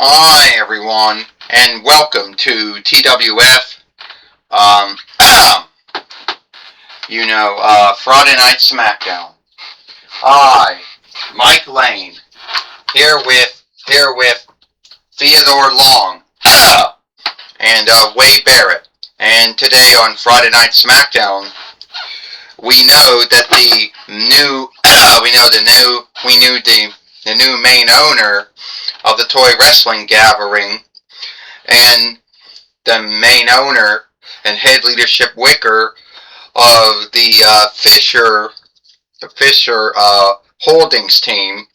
Hi everyone, and welcome to TWF. Friday Night Smackdown. I, Mike Lane, here with Theodore Long, and Wade Barrett. And today on Friday Night Smackdown, we know that the new main owner of the Toy Wrestling Gathering, and the main owner and head leadership wicker of the Fisher Holdings team,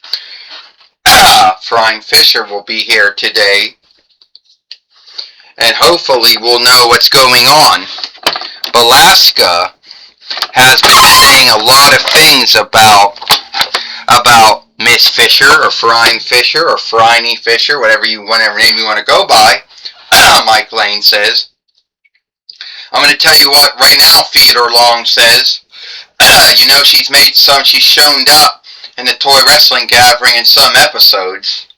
Frying Fisher, will be here today, and hopefully we'll know what's going on. Alaska has been saying a lot of things about Miss Fisher, or Frying Fisher, or Frying Fisher, whatever name you want to go by. Mike Lane says. I'm going to tell you what right now Theodore Long says. She's shown up in the Toy Wrestling Gathering in some episodes.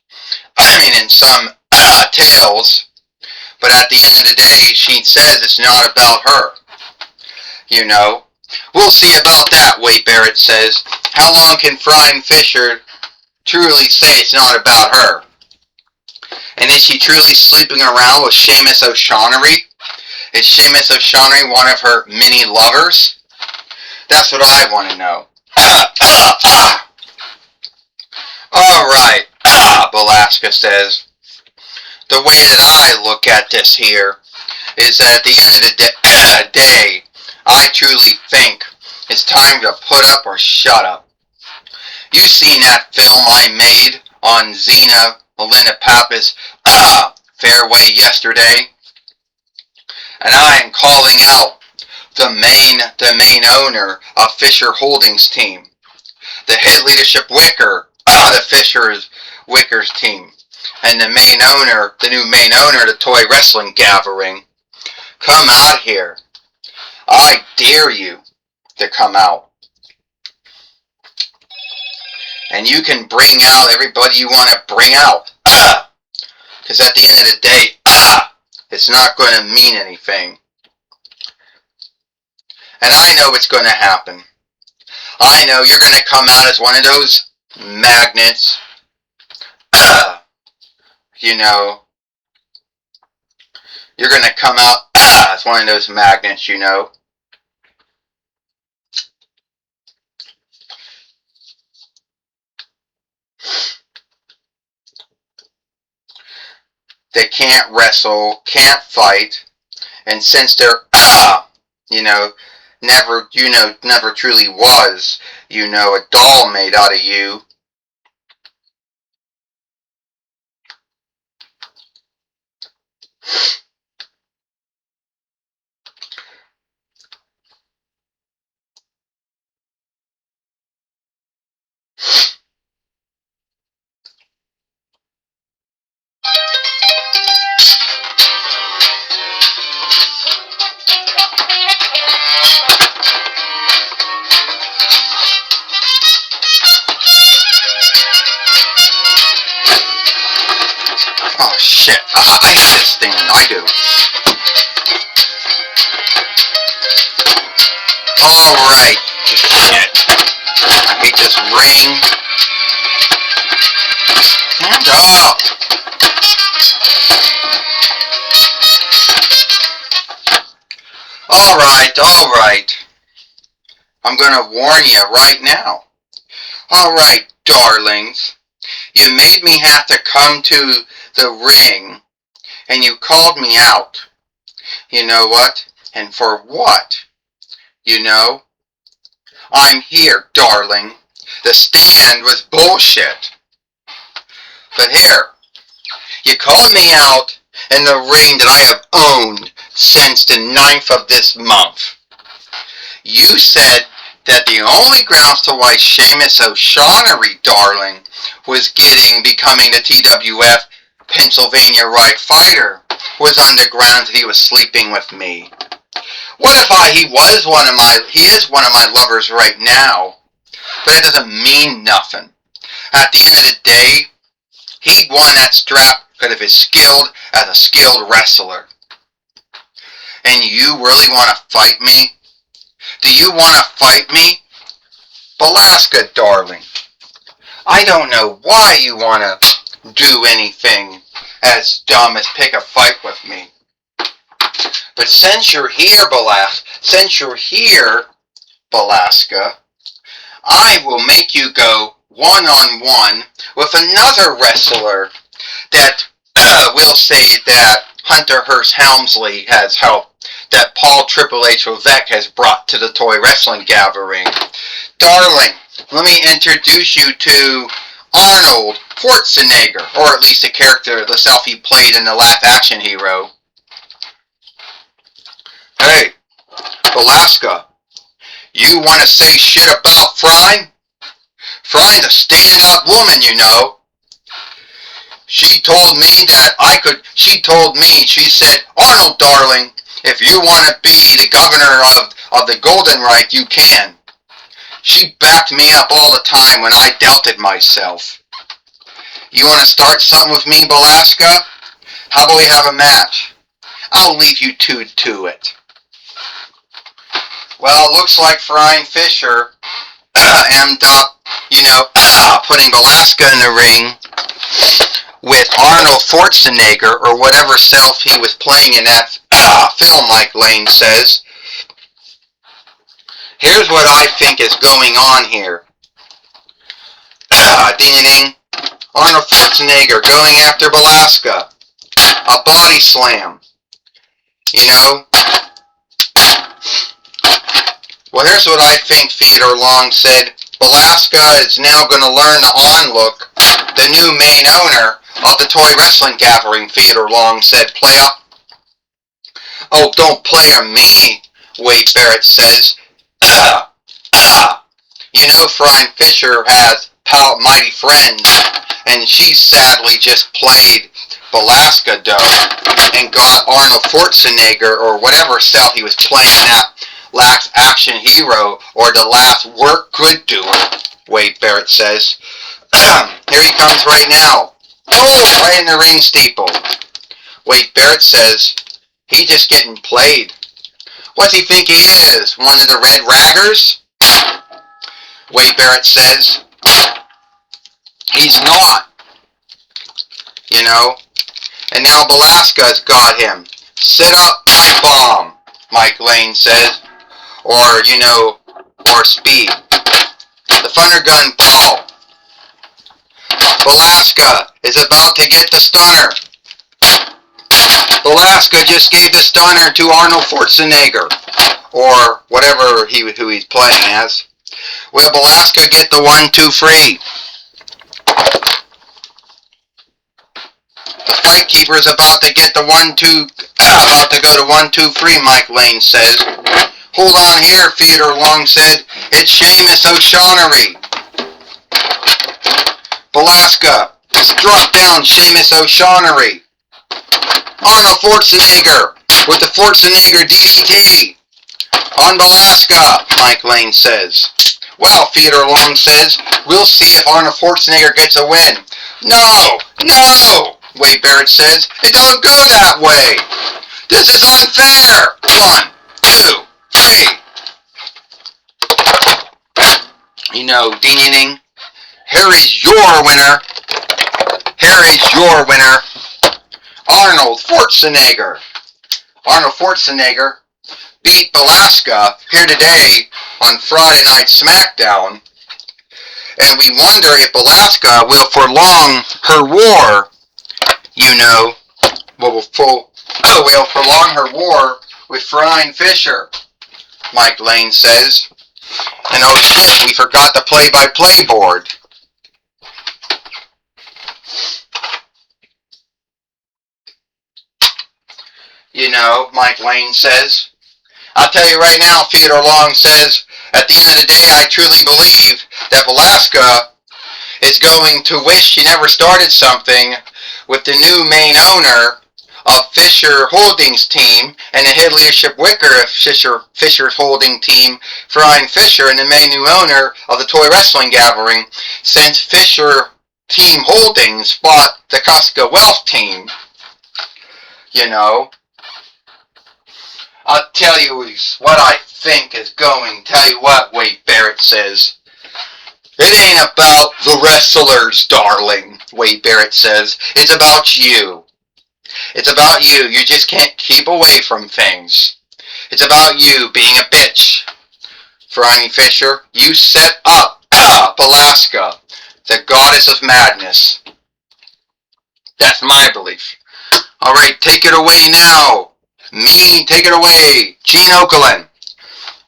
In some tales. But at the end of the day, she says it's not about her. We'll see about that, Wade Barrett says. How long can Frying Fisher truly say it's not about her? And is she truly sleeping around with Sheamus O'Shaughnessy? Is Sheamus O'Shaughnessy one of her many lovers? That's what I want to know. Alright, Alaska says. The way that I look at this here is that at the end of the day, I truly think it's time to put up or shut up. You seen that film I made on Xena Melinda Pappas' fairway yesterday? And I am calling out the main owner of Fisher Holdings team, the head leadership wicker of the Fisher's Wickers team, and the new main owner of the Toy Wrestling Gathering. Come out here. I dare you to come out. And you can bring out everybody you want to bring out. Because at the end of the day, it's not going to mean anything. And I know what's going to happen. I know you're going to come out as one of those magnets. You're going to come out as one of those magnets, They can't wrestle, can't fight, and since they're, never truly was, a doll made out of you. Oh shit, I hate this thing, I do. Alright, shit. I hate this ring. Stand up. Alright. I'm gonna warn you right now. Alright, darlings. You made me have to come to the ring, and you called me out. You know what? And for what? I'm here, darling. The stand was bullshit. But here, you called me out in the ring that I have owned since the 9th of this month. You said that the only grounds to why Sheamus O'Shaughnessy, darling, was becoming the TWF Pennsylvania Right Fighter was on the grounds that he was sleeping with me. What if he is one of my lovers right now, but that doesn't mean nothing. At the end of the day, he won that strap because of his skilled as a skilled wrestler. And you really want to fight me? Do you want to fight me? Belasca, darling, I don't know why you want to do anything as dumb as pick a fight with me. But since you're here, Belasca, I will make you go one-on-one with another wrestler that will say that Hunter Hearst Helmsley has helped, that Paul Triple H Levesque has brought to the toy wrestling gathering. Darling, let me introduce you to Arnold Schwarzenegger, or at least the character, the self he played in the last Action Hero. Hey, Belasca, you want to say shit about Fry? Fry's a stand-up woman, you know. She told me, she said, Arnold, darling, if you want to be the governor of the Golden Reich, you can. She backed me up all the time when I doubted myself. You want to start something with me, Belasca? How about we have a match? I'll leave you two to it. Well, it looks like Frying Fisher ended up, putting Belasca in the ring with Arnold Schwarzenegger, or whatever self he was playing in that film, like Lane says. Here's what I think is going on here. Ding-a-ding. Arnold Schwarzenegger going after Belasca. A body slam. Well, here's what I think Theodore Long said. Belasca is now going to learn the onlook. The new main owner of the toy wrestling gathering, Theodore Long said, player. Oh, don't player me, Wade Barrett says. Frying Fisher has mighty friends, and she sadly just played Belasca, though, and got Arnold Schwarzenegger, or whatever self he was playing in that last Action Hero, or the last work good doer, Wade Barrett says. Here he comes right now. Oh, right in the ring steeple. Wade Barrett says, he's just getting played. What's he think he is? One of the Red Raggers? Wade Barrett says, he's not. And now Belasca's got him. Sit up, my bomb, Mike Lane says. Or Speed. The Thunder Gun Paul. Belasca is about to get the stunner. Belasca just gave the stunner to Arnold Schwarzenegger, or whatever who he's playing as. Will Belasca get the 1-2-3? The Fight Keeper is about to get the 1-2, about to go to 1-2-3, Mike Lane says. Hold on here, Theodore Long said. It's Sheamus O'Shaughnessy. Belasca struck down Sheamus O'Shaughnessy. Arnold Schwarzenegger with the Schwarzenegger DDT on Belasca, Mike Lane says. Well, Theodore Long says, we'll see if Arnold Schwarzenegger gets a win. No! Wade Barrett says, it don't go that way. This is unfair. 1, 2, 3. Ding-a-ding. Here is your winner. Arnold Schwarzenegger. Arnold Schwarzenegger beat Belasca here today on Friday Night Smackdown. And we wonder if Belasca will prolong her war, will prolong her war with Frying Fisher, Mike Lane says. And oh shit, we forgot the play-by-play board. Mike Lane says. I'll tell you right now, Theodore Long says, at the end of the day, I truly believe that Belasca is going to wish she never started something with the new main owner of Fisher Holdings team and the head leadership wicker of Fisher's holding team, Frying Fisher, and the main new owner of the toy wrestling gathering, since Fisher Team Holdings fought the Costco Wealth team, you know, I'll tell you what I think is going. Tell you what, Wade Barrett says. It ain't about the wrestlers, darling, Wade Barrett says. It's about you. It's about you. You just can't keep away from things. It's about you being a bitch. Franny Fisher, you set up Alaska, the goddess of madness. That's my belief. Alright, take it away now. Me, take it away. Gene Okerlund.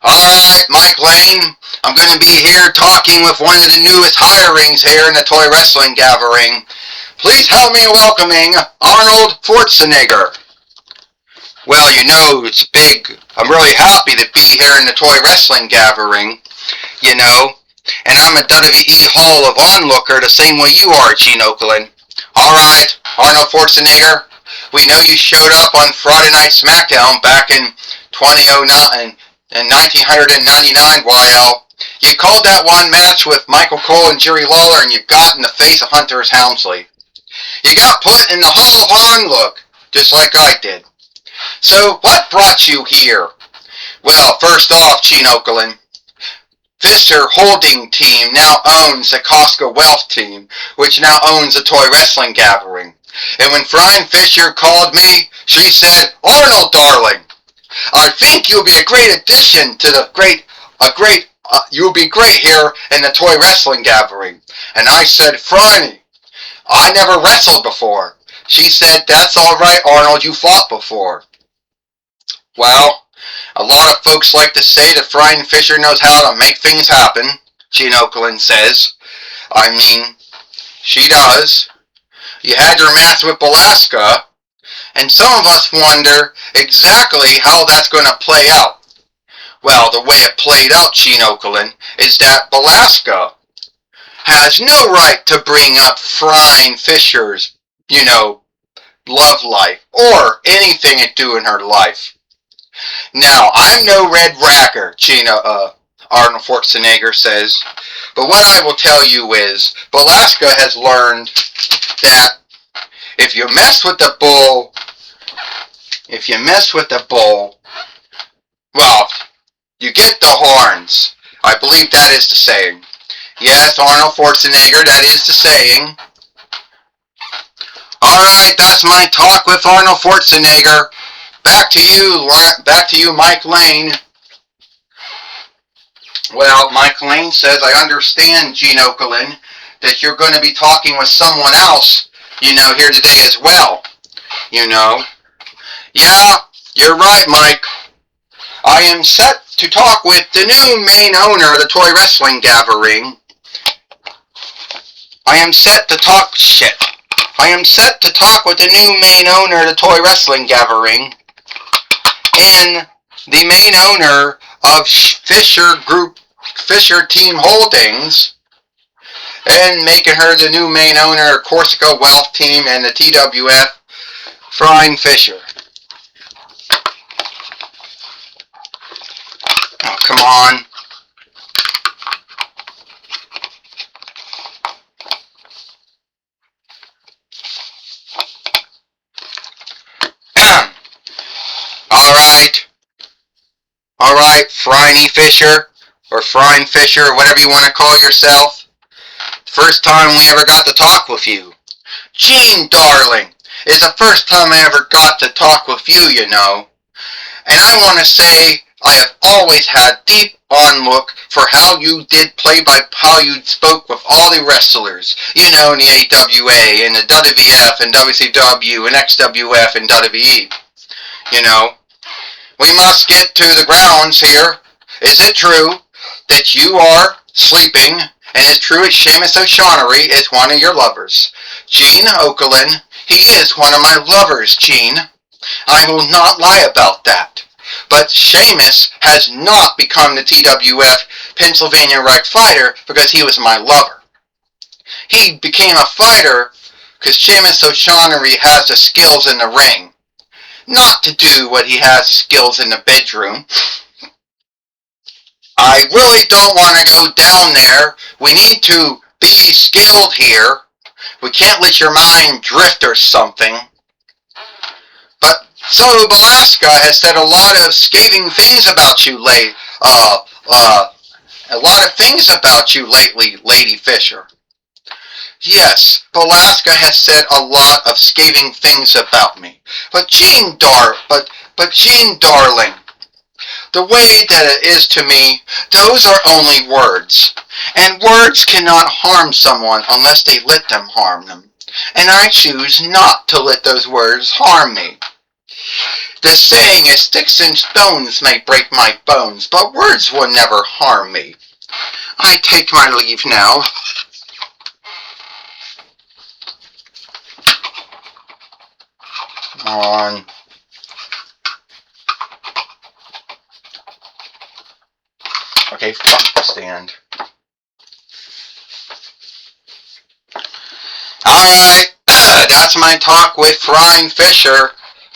Alright, Mike Lane. I'm going to be here talking with one of the newest hirings here in the Toy Wrestling Gathering. Please help me in welcoming Arnold Schwarzenegger. Well, you know, it's big. I'm really happy to be here in the Toy Wrestling Gathering, you know. And I'm a WWE Hall of Onlooker the same way you are, Gene Okerlund. Alright, Arnold Schwarzenegger. We know you showed up on Friday Night Smackdown back in 2009 and 1999 while you called that one match with Michael Cole and Jerry Lawler and you got in the face of Hunter S. Helmsley. You got put in the Hall of Onlook, just like I did. So, what brought you here? Well, first off, Gene Okerlund, Fisher Holding Team now owns the Costco Wealth Team, which now owns the Toy Wrestling Gathering. And when Fran Fisher called me, she said, Arnold, darling, I think you'll be a great addition to the you'll be great here in the Toy Wrestling Gathering. And I said, Franny, I never wrestled before. She said, that's alright, Arnold, you fought before. Well, a lot of folks like to say that Fran Fisher knows how to make things happen, Gene Okerlund says. I mean, she does. You had your match with Alaska, and some of us wonder exactly how that's going to play out. Well, the way it played out, Gene Okerlund, is that Alaska has no right to bring up Fran Fisher's, love life or anything to do in her life. Now, I'm no red ragger, Arnold Schwarzenegger says, but what I will tell you is, Alaska has learned that if you mess with the bull, well, you get the horns. I believe that is the saying. Yes, Arnold Schwarzenegger, that is the saying. Alright, that's my talk with Arnold Schwarzenegger. Back to you, Mike Lane. Well, Mike Lane says, I understand, Gene Okerlund, that you're going to be talking with someone else, here today as well. Yeah, you're right, Mike. I am set to talk with the new main owner of the Toy Wrestling Gathering. I am set to talk with the new main owner of the Toy Wrestling Gathering and the main owner of Fisher Team Holdings and making her the new main owner of Corsica Wealth Team and the TWF, Fran Fisher. Oh, come on. Alright, Franny Fisher, or Fran Fisher, whatever you want to call yourself. First time we ever got to talk with you. Gene, darling, it's the first time I ever got to talk with you, And I want to say I have always had deep onlook for how you did how you spoke with all the wrestlers, in the AWA, and the WWF, and WCW, and XWF, and WWE, We must get to the grounds here. Is it true that you are sleeping, and is true that Sheamus O'Shaughnessy is one of your lovers? Gene Okerlund, he is one of my lovers, Gene. I will not lie about that. But Sheamus has not become the TWF Pennsylvania Rec fighter because he was my lover. He became a fighter because Sheamus O'Shaughnessy has the skills in the ring. Not to do what he has skills in the bedroom. I really don't want to go down there. We need to be skilled here. We can't let your mind drift or something. But so Balaska has said a lot of scathing things about you a lot of things about you lately, Lady Fisher. Yes, Balaska has said a lot of scathing things about me. But Jean darling, the way that it is to me, those are only words. And words cannot harm someone unless they let them harm them. And I choose not to let those words harm me. The saying is sticks and stones may break my bones, but words will never harm me. I take my leave now. On. Okay, fuck the stand. Alright, that's my talk with Frying Fisher.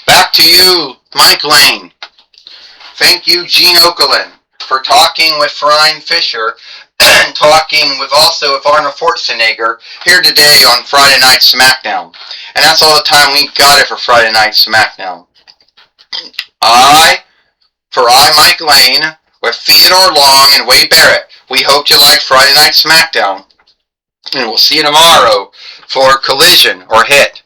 Back to you, Mike Lane. Thank you, Gene Okerlund, for talking with Frying Fisher and talking with also with Arnold Schwarzenegger here today on Friday Night Smackdown. And that's all the time we got it for Friday Night Smackdown. Mike Lane, with Theodore Long and Wade Barrett, we hope you liked Friday Night Smackdown. And we'll see you tomorrow for Collision or Hit.